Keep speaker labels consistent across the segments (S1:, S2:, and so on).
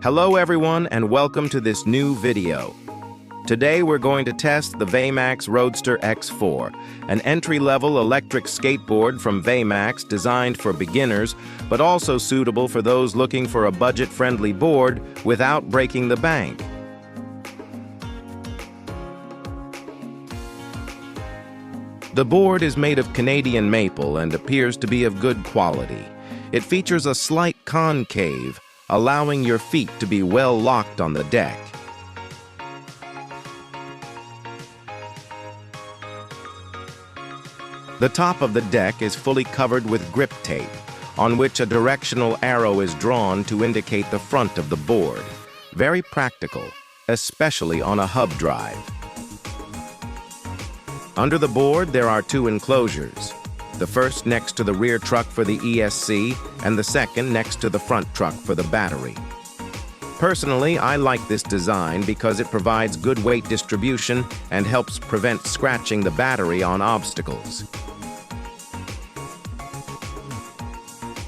S1: Hello everyone and welcome to this new video. Today we're going to test the Veymax Roadster X4, an entry-level electric skateboard from Veymax designed for beginners, but also suitable for those looking for a budget-friendly board without breaking the bank. The board is made of Canadian maple and appears to be of good quality. It features a slight concave, allowing your feet to be well locked on the deck. The top of the deck is fully covered with grip tape, on which a directional arrow is drawn to indicate the front of the board. Very practical, especially on a hub drive. Under the board, there are two enclosures. The first next to the rear truck for the ESC, and the second next to the front truck for the battery. Personally, I like this design because it provides good weight distribution and helps prevent scratching the battery on obstacles.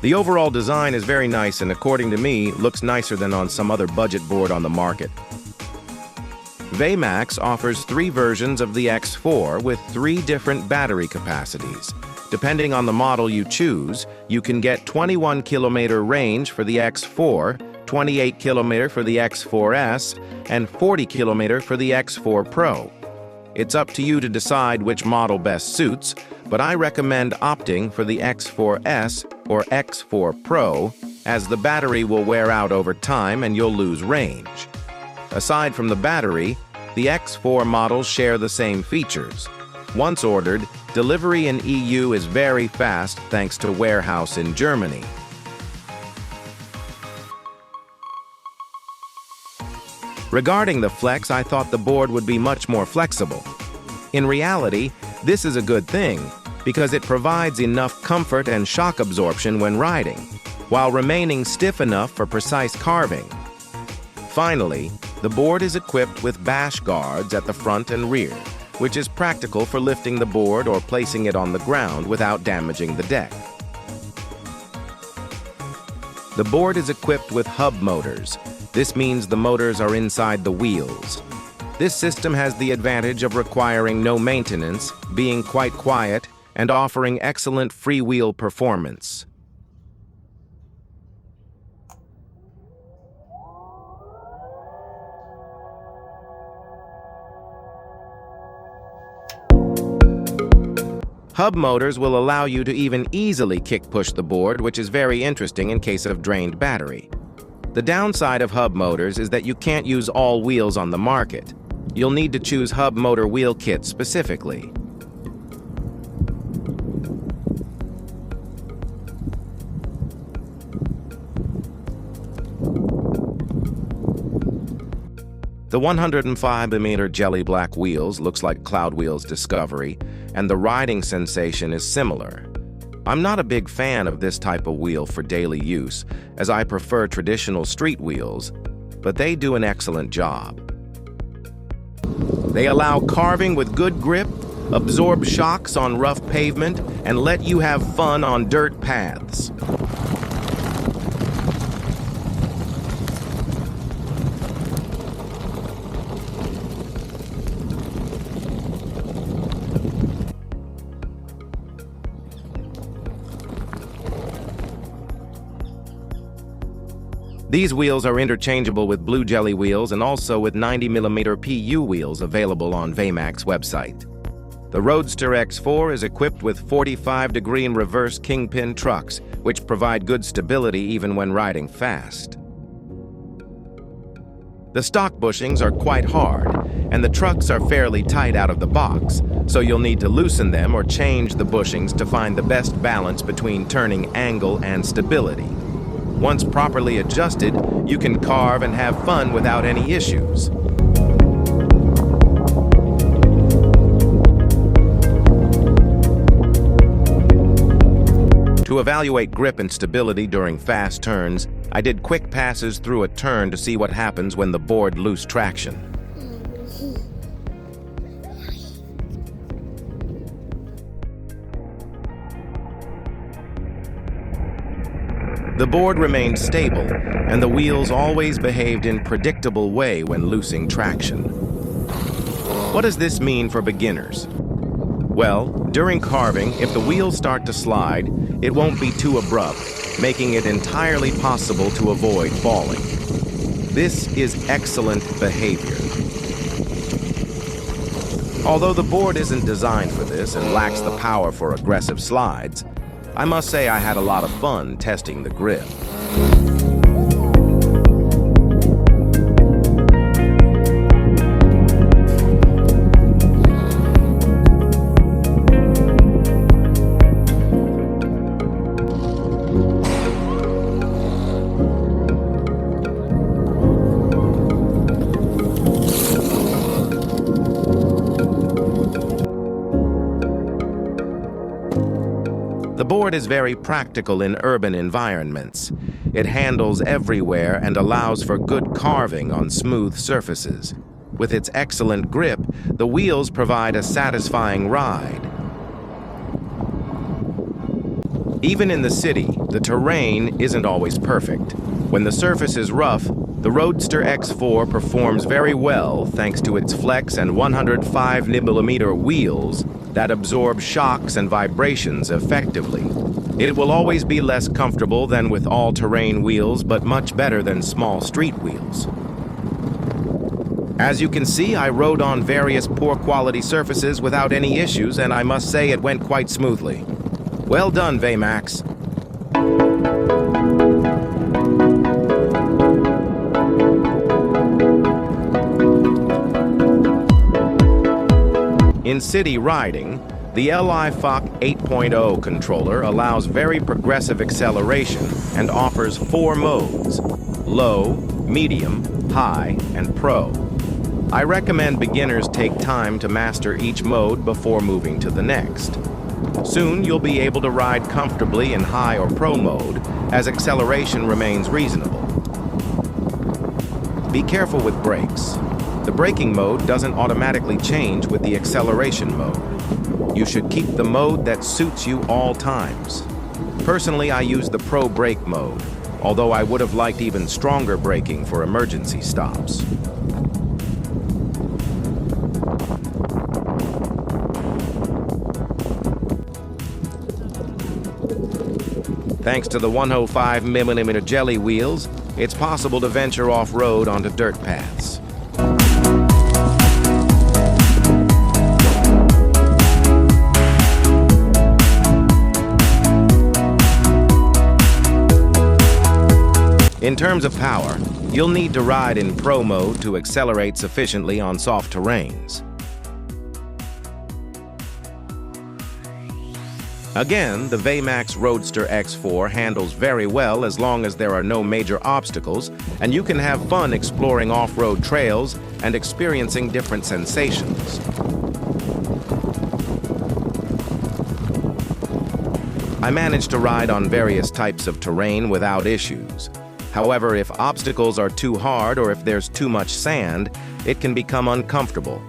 S1: The overall design is very nice and, according to me, looks nicer than on some other budget board on the market. Veymax offers 3 versions of the X4 with 3 different battery capacities. Depending on the model you choose, you can get 21 kilometer range for the X4, 28 kilometer for the X4S, and 40 kilometer for the X4 Pro. It's up to you to decide which model best suits, but I recommend opting for the X4S or X4 Pro, as the battery will wear out over time and you'll lose range. Aside from the battery, the X4 models share the same features. Once ordered, delivery in EU is very fast thanks to warehouse in Germany. Regarding the flex, I thought the board would be much more flexible. In reality, this is a good thing because it provides enough comfort and shock absorption when riding, while remaining stiff enough for precise carving. Finally, the board is equipped with bash guards at the front and rear, which is practical for lifting the board or placing it on the ground without damaging the deck. The board is equipped with hub motors. This means the motors are inside the wheels. This system has the advantage of requiring no maintenance, being quite quiet, and offering excellent freewheel performance. Hub motors will allow you to even easily kick-push the board, which is very interesting in case of drained battery. The downside of hub motors is that you can't use all wheels on the market. You'll need to choose hub motor wheel kits specifically. The 105mm jelly black wheels looks like Cloud Wheels Discovery, and the riding sensation is similar. I'm not a big fan of this type of wheel for daily use, as I prefer traditional street wheels, but they do an excellent job. They allow carving with good grip, absorb shocks on rough pavement, and let you have fun on dirt paths. These wheels are interchangeable with Blue Jelly wheels and also with 90mm PU wheels available on Veymax website. The Roadster X4 is equipped with 45-degree reverse kingpin trucks, which provide good stability even when riding fast. The stock bushings are quite hard, and the trucks are fairly tight out of the box, so you'll need to loosen them or change the bushings to find the best balance between turning angle and stability. Once properly adjusted, you can carve and have fun without any issues. To evaluate grip and stability during fast turns, I did quick passes through a turn to see what happens when the board loses traction. The board remained stable, and the wheels always behaved in a predictable way when losing traction. What does this mean for beginners? Well, during carving, if the wheels start to slide, it won't be too abrupt, making it entirely possible to avoid falling. This is excellent behavior. Although the board isn't designed for this and lacks the power for aggressive slides, I must say I had a lot of fun testing the grip. The board is very practical in urban environments. It handles everywhere and allows for good carving on smooth surfaces. With its excellent grip, the wheels provide a satisfying ride. Even in the city, the terrain isn't always perfect. When the surface is rough, the Roadster X4 performs very well thanks to its flex and 105mm wheels that absorb shocks and vibrations effectively. It will always be less comfortable than with all-terrain wheels, but much better than small street wheels. As you can see, I rode on various poor-quality surfaces without any issues, and I must say it went quite smoothly. Well done, Veymax. In city riding, the LI-FOC 8.0 controller allows very progressive acceleration and offers 4 modes: low, medium, high, and pro. I recommend beginners take time to master each mode before moving to the next. Soon you'll be able to ride comfortably in high or pro mode, as acceleration remains reasonable. Be careful with brakes. The braking mode doesn't automatically change with the acceleration mode. You should keep the mode that suits you all times. Personally, I use the Pro brake mode, although I would have liked even stronger braking for emergency stops. Thanks to the 105mm jelly wheels, it's possible to venture off-road onto dirt paths. In terms of power, you'll need to ride in Pro mode to accelerate sufficiently on soft terrains. Again, the Veymax Roadster X4 handles very well as long as there are no major obstacles, and you can have fun exploring off-road trails and experiencing different sensations. I managed to ride on various types of terrain without issues. However, if obstacles are too hard or if there's too much sand, it can become uncomfortable.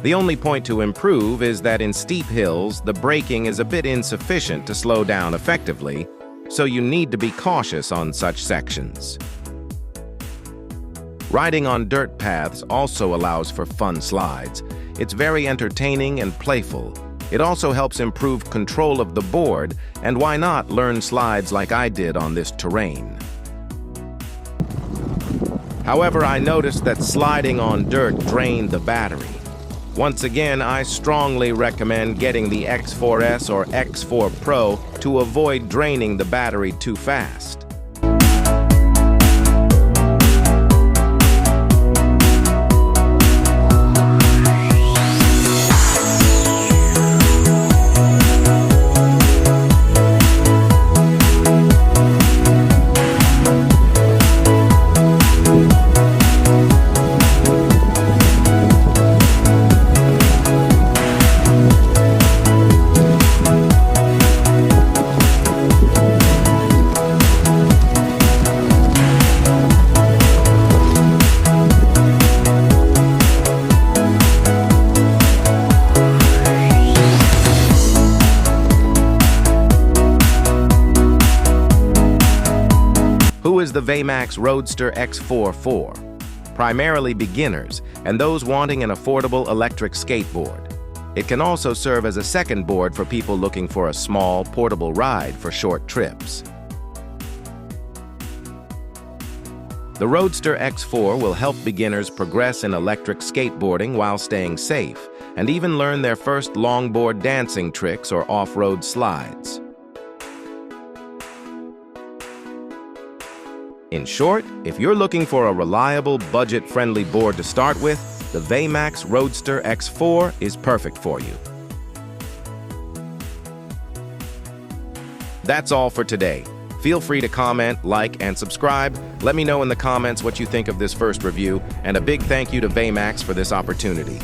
S1: The only point to improve is that in steep hills, the braking is a bit insufficient to slow down effectively, so you need to be cautious on such sections. Riding on dirt paths also allows for fun slides. It's very entertaining and playful. It also helps improve control of the board, and why not learn slides like I did on this terrain? However, I noticed that sliding on dirt drained the battery. Once again, I strongly recommend getting the X4S or X4 Pro to avoid draining the battery too fast. the Veymax Roadster X4 for primarily beginners and those wanting an affordable electric skateboard. It can also serve as a second board for people looking for a small, portable ride for short trips. The Roadster X4 will help beginners progress in electric skateboarding while staying safe, and even learn their first longboard dancing tricks or off-road slides. In short, if you're looking for a reliable, budget-friendly board to start with, the Veymax Roadster X4 is perfect for you. That's all for today. Feel free to comment, like, and subscribe. Let me know in the comments what you think of this first review, and a big thank you to Veymax for this opportunity.